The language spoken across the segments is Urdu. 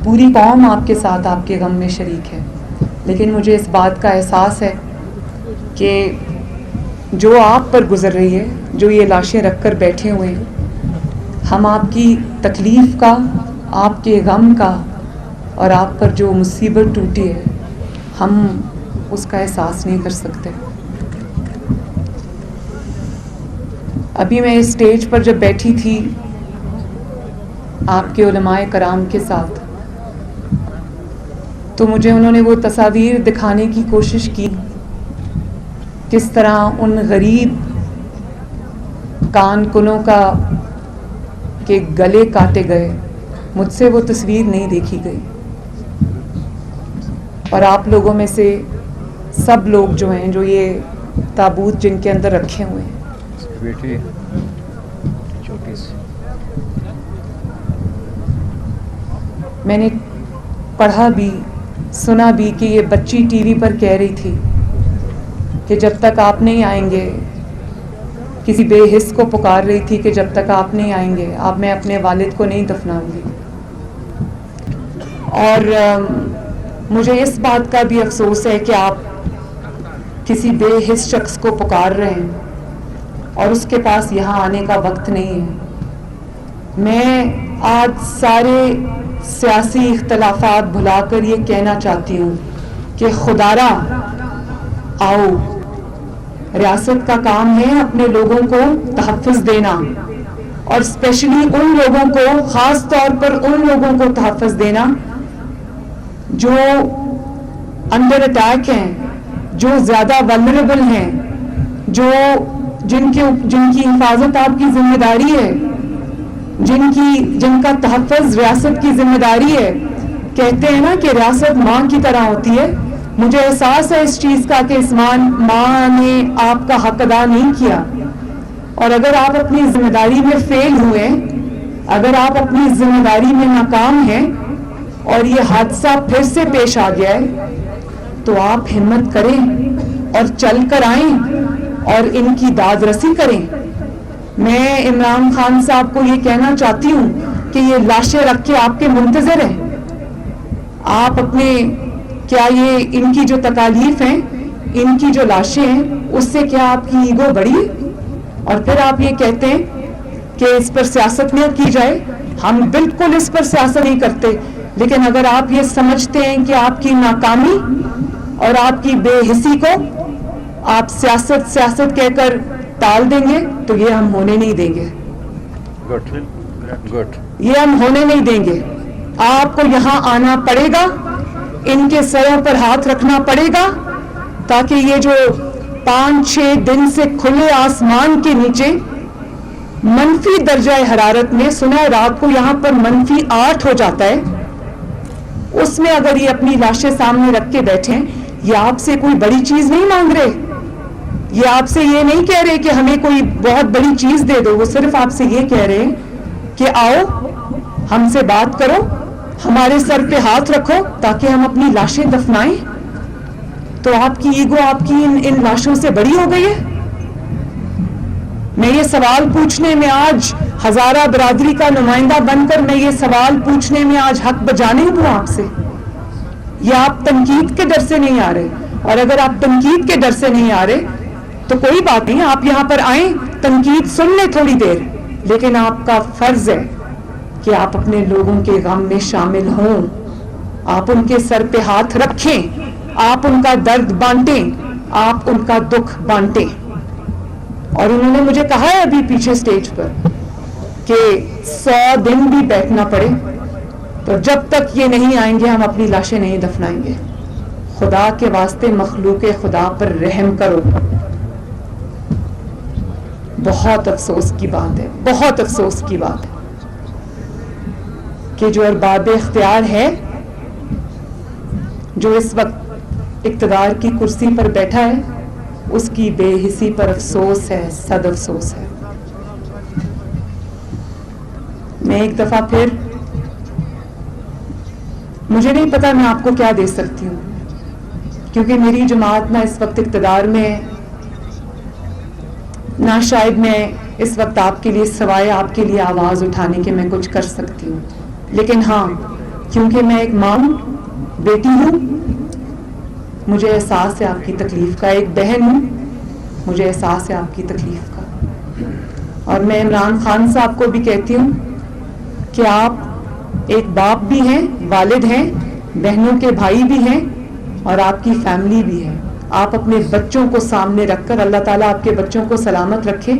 پوری قوم آپ کے ساتھ آپ کے غم میں شریک ہے، لیکن مجھے اس بات کا احساس ہے کہ جو آپ پر گزر رہی ہے، جو یہ لاشیں رکھ کر بیٹھے ہوئے ہیں، ہم آپ کی تکلیف کا، آپ کے غم کا اور آپ پر جو مصیبت ٹوٹی ہے، ہم اس کا احساس نہیں کر سکتے۔ ابھی میں اس اسٹیج پر جب بیٹھی تھی آپ کے علماء کرام کے ساتھ، تو مجھے انہوں نے وہ تصاویر دکھانے کی کوشش کی، کس طرح ان غریب کان کنوں کا کے گلے کاٹے گئے۔ مجھ سے وہ تصویر نہیں دیکھی گئی، اور آپ لوگوں میں سے سب لوگ جو ہیں، جو یہ تابوت جن کے اندر رکھے ہوئے ہیں، بیٹی چھوٹی سی، میں نے پڑھا بھی سنا بھی کہ یہ بچی ٹی وی پر کہہ رہی تھی کہ جب تک آپ نہیں آئیں گے، کسی بے حس کو پکار رہی تھی کہ جب تک آپ نہیں آئیں گے اب میں اپنے والد کو نہیں دفناؤں گی۔ اور مجھے اس بات کا بھی افسوس ہے کہ آپ کسی بے حس شخص کو پکار رہے ہیں اور اس کے پاس یہاں آنے کا وقت نہیں ہے۔ میں آج سارے سیاسی اختلافات بھلا کر یہ کہنا چاہتی ہوں کہ خدارا آؤ، ریاست کا کام ہے اپنے لوگوں کو تحفظ دینا، اور اسپیشلی ان لوگوں کو، خاص طور پر ان لوگوں کو تحفظ دینا جو انڈر اٹیک ہیں، جو زیادہ ولنریبل ہیں، جن کی حفاظت آپ کی ذمہ داری ہے، جن کا تحفظ ریاست کی ذمہ داری ہے۔ کہتے ہیں نا کہ ریاست ماں کی طرح ہوتی ہے۔ مجھے احساس ہے اس چیز کا کہ اس ماں نے آپ کا حق ادا نہیں کیا، اور اگر آپ اپنی ذمہ داری میں فیل ہوئے، اگر آپ اپنی ذمہ داری میں ناکام ہیں اور یہ حادثہ پھر سے پیش آ گیا ہے، تو آپ ہمت کریں اور چل کر آئیں اور ان کی داد رسی کریں۔ میں عمران خان صاحب کو یہ کہنا چاہتی ہوں کہ یہ لاشیں رکھ کے آپ کے منتظر ہیں، آپ اپنے کیا یہ ان کی جو تکالیف ہیں، ان کی جو لاشیں ہیں، اس سے کیا آپ کی ایگو بڑی ہے؟ اور پھر آپ یہ کہتے ہیں کہ اس پر سیاست نہ کی جائے۔ ہم بالکل اس پر سیاست نہیں کرتے، لیکن اگر آپ یہ سمجھتے ہیں کہ آپ کی ناکامی اور آپ کی بے حسی کو آپ سیاست کہہ کر ٹال دیں گے تو یہ ہم ہونے نہیں دیں گے، یہ ہم ہونے نہیں دیں گے۔ آپ کو یہاں آنا پڑے گا، ان کے سروں پر ہاتھ رکھنا پڑے گا، تاکہ یہ جو 5-6 دن سے کھلے آسمان کے نیچے منفی درجہ حرارت میں، سنا ہے رات کو یہاں پر -8 ہو جاتا ہے، اس میں اگر یہ اپنی لاشیں سامنے رکھ کے بیٹھیں، یہ آپ سے کوئی بڑی چیز نہیں مانگ رہے، یہ آپ سے یہ نہیں کہہ رہے کہ ہمیں کوئی بہت بڑی چیز دے دو، وہ صرف آپ سے یہ کہہ رہے ہیں کہ آؤ ہم سے بات کرو، ہمارے سر پہ ہاتھ رکھو تاکہ ہم اپنی لاشیں دفنائیں۔ تو آپ کی ایگو آپ کی ان لاشوں سے بڑی ہو گئی ہے؟ میں یہ سوال پوچھنے میں آج ہزارہ برادری کا نمائندہ بن کر میں یہ سوال پوچھنے میں آج حق بجانے ہوں آپ سے، یہ آپ تنقید کے ڈر سے نہیں آ رہے، اور اگر آپ تنقید کے ڈر سے نہیں آ رہے تو کوئی بات نہیں، آپ یہاں پر آئیں، تنقید سن لیں تھوڑی دیر، لیکن آپ کا فرض ہے کہ آپ اپنے لوگوں کے غم میں شامل ہوں، آپ ان کے سر پہ ہاتھ رکھیں، آپ ان کا درد بانٹیں، آپ ان کا دکھ بانٹیں۔ اور انہوں نے مجھے کہا ہے ابھی پیچھے سٹیج پر کہ 100 دن بھی بیٹھنا پڑے تو جب تک یہ نہیں آئیں گے ہم اپنی لاشیں نہیں دفنائیں گے۔ خدا کے واسطے مخلوق خدا پر رحم کرو۔ بہت افسوس کی بات ہے، بہت افسوس کی بات ہے کہ جو ارباب اختیار ہے، جو اس وقت اقتدار کی کرسی پر بیٹھا ہے، اس کی بے حسی پر افسوس ہے، صد افسوس ہے۔ میں ایک دفعہ پھر، مجھے نہیں پتا میں آپ کو کیا دے سکتی ہوں، کیونکہ میری جماعت نہ اس وقت اقتدار میں ہے، نہ شاید میں اس وقت آپ کے لیے سوائے آپ کے لیے آواز اٹھانے کے میں کچھ کر سکتی ہوں، لیکن ہاں کیونکہ میں ایک ماں ہوں, بیٹی ہوں, مجھے احساس ہے آپ کی تکلیف کا, ایک بہن ہوں, مجھے احساس ہے آپ کی تکلیف کا. اور میں عمران خان صاحب کو بھی کہتی ہوں کہ آپ ایک باپ بھی ہیں, والد ہیں, بہنوں کے بھائی بھی ہیں, اور آپ کی فیملی بھی ہے. آپ اپنے بچوں کو سامنے رکھ کر, اللہ تعالیٰ آپ کے بچوں کو سلامت رکھے,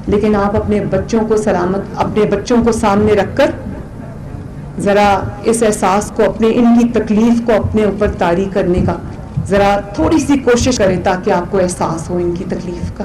لیکن آپ اپنے بچوں کو سامنے رکھ کر ذرا اس احساس کو, ان کی تکلیف کو اپنے اوپر طاری کرنے کا ذرا تھوڑی سی کوشش کریں, تاکہ آپ کو احساس ہو ان کی تکلیف کا.